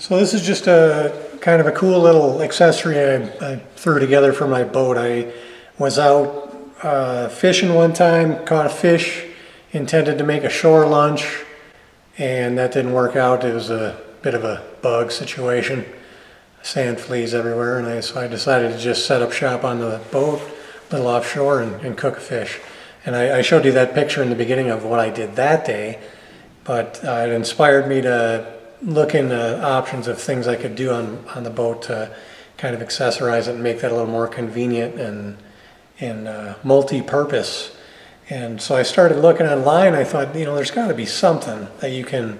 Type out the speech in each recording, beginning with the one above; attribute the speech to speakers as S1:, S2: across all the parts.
S1: So this is just a kind of a cool little accessory I threw together for my boat. I was out fishing one time, caught a fish, intended to make a shore lunch, and that didn't work out. It was a bit of a bug situation, sand fleas everywhere, and so I decided to just set up shop on the boat, a little offshore, and cook a fish. And I showed you that picture in the beginning of what I did that day, but it inspired me to look into options of things I could do on the boat to kind of accessorize it and make that a little more convenient and multi-purpose. And so I started looking online. I thought, there's got to be something that you can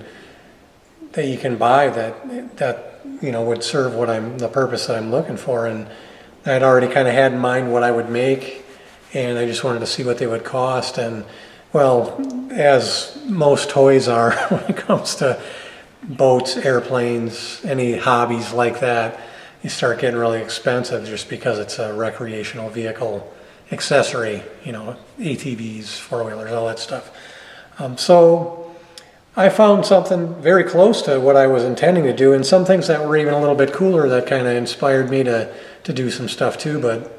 S1: buy that would serve the purpose that I'm looking for. And I'd already kind of had in mind what I would make, and I just wanted to see what they would cost. And well, as most toys are when it comes to boats, airplanes, any hobbies like that, you start getting really expensive just because it's a recreational vehicle accessory, ATVs, four-wheelers, all that stuff. So I found something very close to what I was intending to do, and some things that were even a little bit cooler that kind of inspired me to do some stuff too, but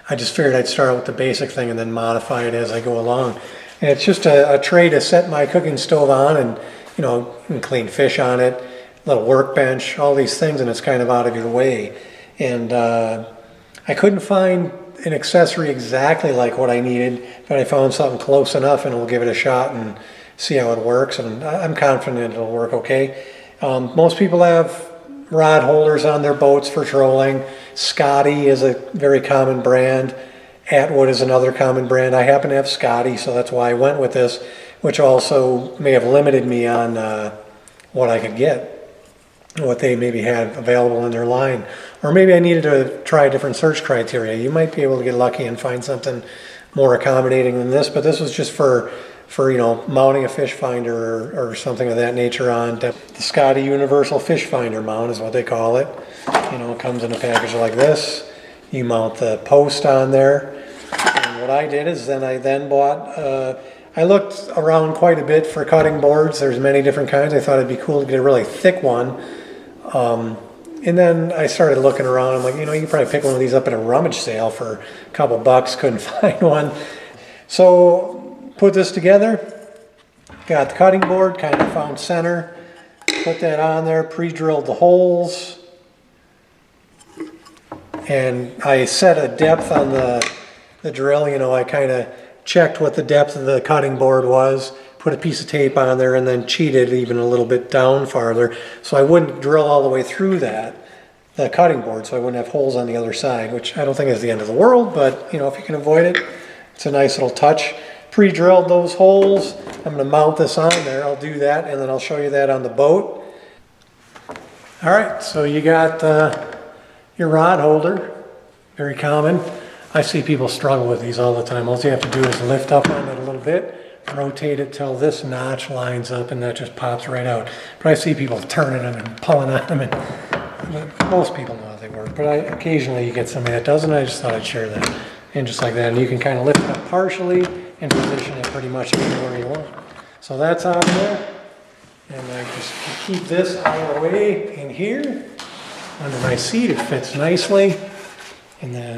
S1: I just figured I'd start with the basic thing and then modify it as I go along. And it's just a tray to set my cooking stove on, and you can clean fish on it, little workbench, all these things, and it's kind of out of your way. And I couldn't find an accessory exactly like what I needed, but I found something close enough, and we'll give it a shot and see how it works. And I'm confident it'll work okay. Most people have rod holders on their boats for trolling. Scotty is a very common brand. Atwood is another common brand. I happen to have Scotty, so that's why I went with this, which also may have limited me on what I could get, what they maybe had available in their line. Or maybe I needed to try different search criteria. You might be able to get lucky and find something more accommodating than this, but this was just for mounting a fish finder or something of that nature on. The Scotty Universal Fish Finder mount is what they call it. It comes in a package like this. You mount the post on there. And what I did is I bought, I looked around quite a bit for cutting boards. There's many different kinds. I thought it'd be cool to get a really thick one. And then I started looking around. I'm like, you can probably pick one of these up at a rummage sale for a couple bucks. Couldn't find one. So put this together. Got the cutting board, kind of found center. Put that on there, pre-drilled the holes. And I set a depth on the drill. I kind of checked what the depth of the cutting board was, put a piece of tape on there, and then cheated even a little bit down farther, so I wouldn't drill all the way through the cutting board, so I wouldn't have holes on the other side, which I don't think is the end of the world, but if you can avoid it, it's a nice little touch. Pre-drilled those holes. I'm going to mount this on there. I'll do that, and then I'll show you that on the boat. All right, so you got your rod holder, very common. I see people struggle with these all the time. All you have to do is lift up on it a little bit, rotate it till this notch lines up, and that just pops right out. But I see people turning them and pulling on them, and most people know how they work. But occasionally you get somebody that doesn't. I just thought I'd share that. And just like that, and you can kind of lift it up partially and position it pretty much anywhere you want. So that's on there. And I just keep this out of the way in here. Under my seat, it fits nicely. And then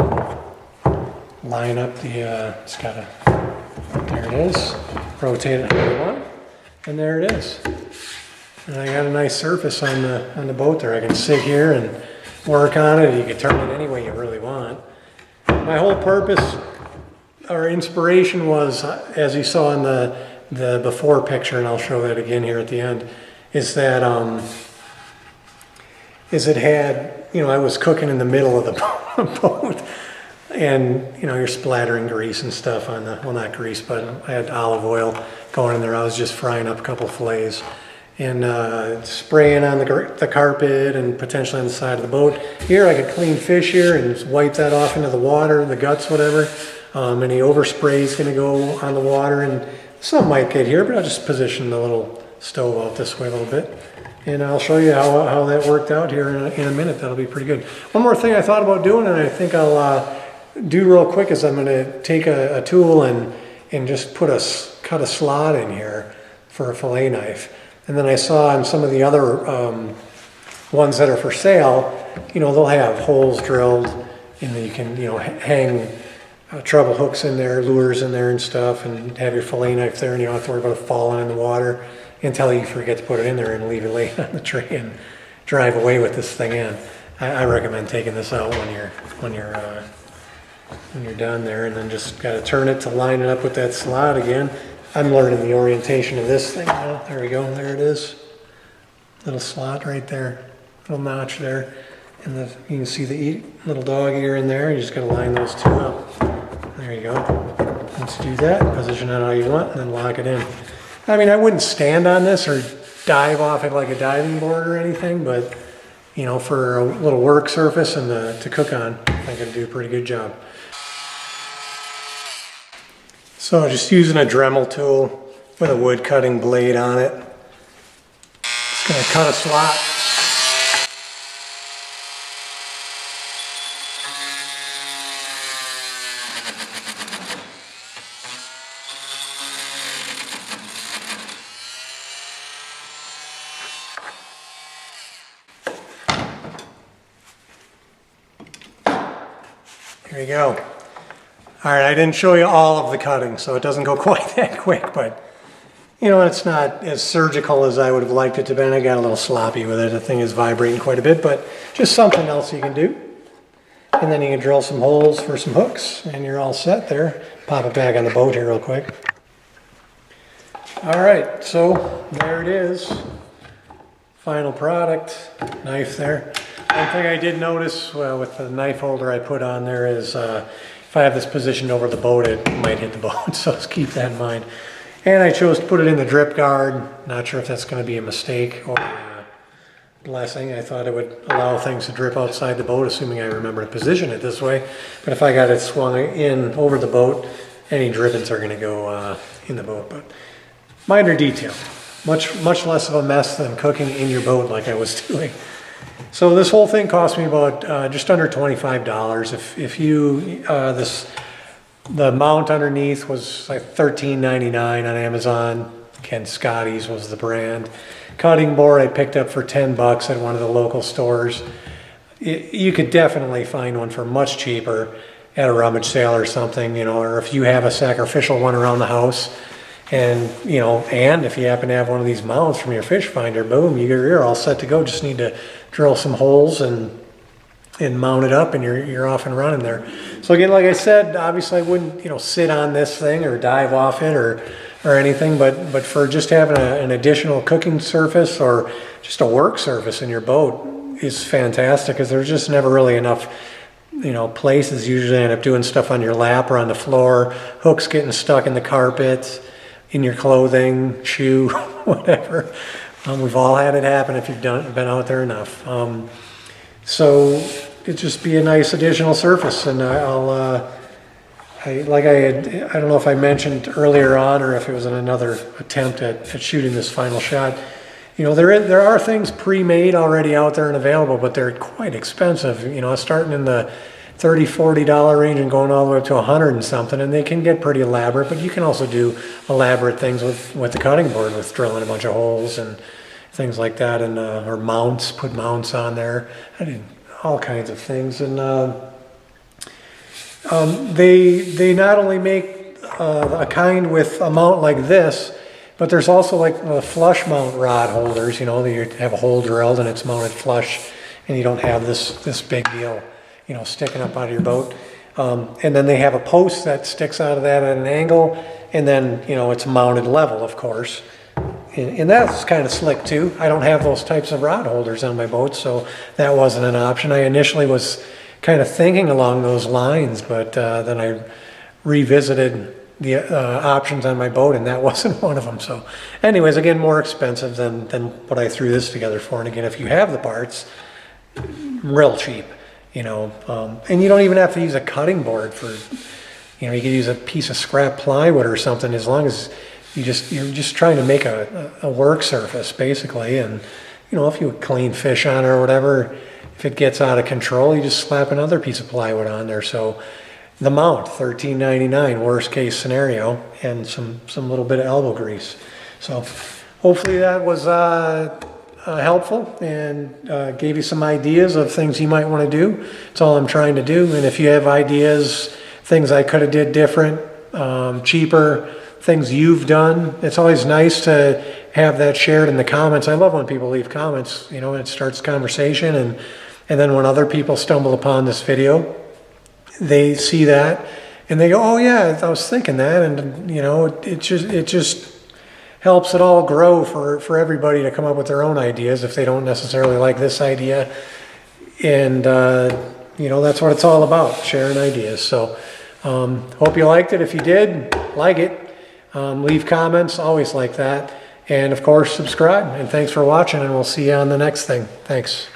S1: line up there it is. Rotate it how you want. And there it is. And I got a nice surface on the boat there. I can sit here and work on it. You can turn it any way you really want. My whole purpose or inspiration was, as you saw in the before picture, and I'll show that again here at the end, is that it had, I was cooking in the middle of the boat, and you're splattering grease and stuff on well, not grease, but I had olive oil going in there. I was just frying up a couple fillets and spraying on the carpet and potentially on the side of the boat. Here I could clean fish here and just wipe that off into the water, the guts, whatever. Any overspray is going to go on the water, and some might get here, but I'll just position the little stove out this way a little bit. And I'll show you how that worked out here in a minute. That'll be pretty good. One more thing I thought about doing, and I think I'll do real quick, is I'm going to take a tool and just cut a slot in here for a fillet knife. And then I saw on some of the other ones that are for sale, they'll have holes drilled, and then you can, hang treble hooks in there, lures in there and stuff, and have your fillet knife there, and you don't have to worry about it falling in the water until you forget to put it in there and leave it laying on the tree and drive away with this thing in. I recommend taking this out when you're done there, and then just got to turn it to line it up with that slot again. I'm learning the orientation of this thing now. There we go, there it is. Little slot right there, little notch there. And you can see the little dog ear in there. You just got to line those two up. There you go. Once you do that, position it how you want, and then lock it in. I mean, I wouldn't stand on this or dive off it like a diving board or anything, but for a little work surface and to cook on, I think it'd do a pretty good job. So just using a Dremel tool with a wood cutting blade on it. Just gonna cut a slot. There you go. All right, I didn't show you all of the cutting, so it doesn't go quite that quick, but it's not as surgical as I would have liked it to be. I got a little sloppy with it. The thing is vibrating quite a bit, but just something else you can do. And then you can drill some holes for some hooks, and you're all set there. Pop it back on the boat here real quick. All right, so there it is. Final product, knife there. One thing I did notice with the knife holder I put on there is if I have this positioned over the boat, it might hit the boat, so let's keep that in mind. And I chose to put it in the drip guard. Not sure if that's going to be a mistake or a blessing. I thought it would allow things to drip outside the boat, assuming I remember to position it this way. But if I got it swung in over the boat, any drippings are going to go in the boat. But minor detail. Much less of a mess than cooking in your boat like I was doing. So this whole thing cost me about just under $25. If you the mount underneath was like $13.99 on Amazon. Ken Scotty's was the brand. Cutting board I picked up for $10 at one of the local stores. You could definitely find one for much cheaper at a rummage sale or something, or if you have a sacrificial one around the house. And, and if you happen to have one of these mounts from your fish finder, boom, you're all set to go. Just need to drill some holes and mount it up, and you're off and running there. So again, like I said, obviously I wouldn't, sit on this thing or dive off it or anything, but for just having an additional cooking surface or just a work surface in your boat is fantastic, because there's just never really enough places. Usually end up doing stuff on your lap or on the floor, hooks getting stuck in the carpet, in your clothing, shoe, whatever. We've all had it happen if you've been out there enough. So it'd just be a nice additional surface, and I don't know if I mentioned earlier on or if it was in another attempt at shooting this final shot. There are things pre-made already out there and available, but they're quite expensive. Starting in the $30, $40 range and going all the way up to $100 and something, and they can get pretty elaborate, but you can also do elaborate things with the cutting board, with drilling a bunch of holes and things like that, and or mounts, put mounts on there. I did all kinds of things, and they not only make a kind with a mount like this, but there's also like flush mount rod holders, that you have a hole drilled and it's mounted flush, and you don't have this big deal sticking up out of your boat. And then they have a post that sticks out of that at an angle, and then, it's mounted level, of course. And that's kind of slick too. I don't have those types of rod holders on my boat, so that wasn't an option. I initially was kind of thinking along those lines, but then I revisited the options on my boat, and that wasn't one of them. So anyways, again, more expensive than what I threw this together for. And again, if you have the parts, real cheap. And you don't even have to use a cutting board for, you could use a piece of scrap plywood or something, as long as you're just trying to make a work surface basically. And, if you clean fish on it or whatever, if it gets out of control, you just slap another piece of plywood on there. So the mount, $13.99, worst case scenario, and some little bit of elbow grease. So hopefully that was helpful and gave you some ideas of things you might want to do. That's all I'm trying to do. And if you have ideas, things I could have did different, cheaper, things you've done, it's always nice to have that shared in the comments. I love when people leave comments, you know, and it starts conversation. And then when other people stumble upon this video, they see that and they go, oh yeah, I was thinking that. And you know, it just helps it all grow for everybody to come up with their own ideas if they don't necessarily like this idea. And you know, that's what it's all about, sharing ideas. So hope you liked it. If you did, like it, leave comments, always like that. And of course, subscribe. And thanks for watching, and we'll see you on the next thing. Thanks.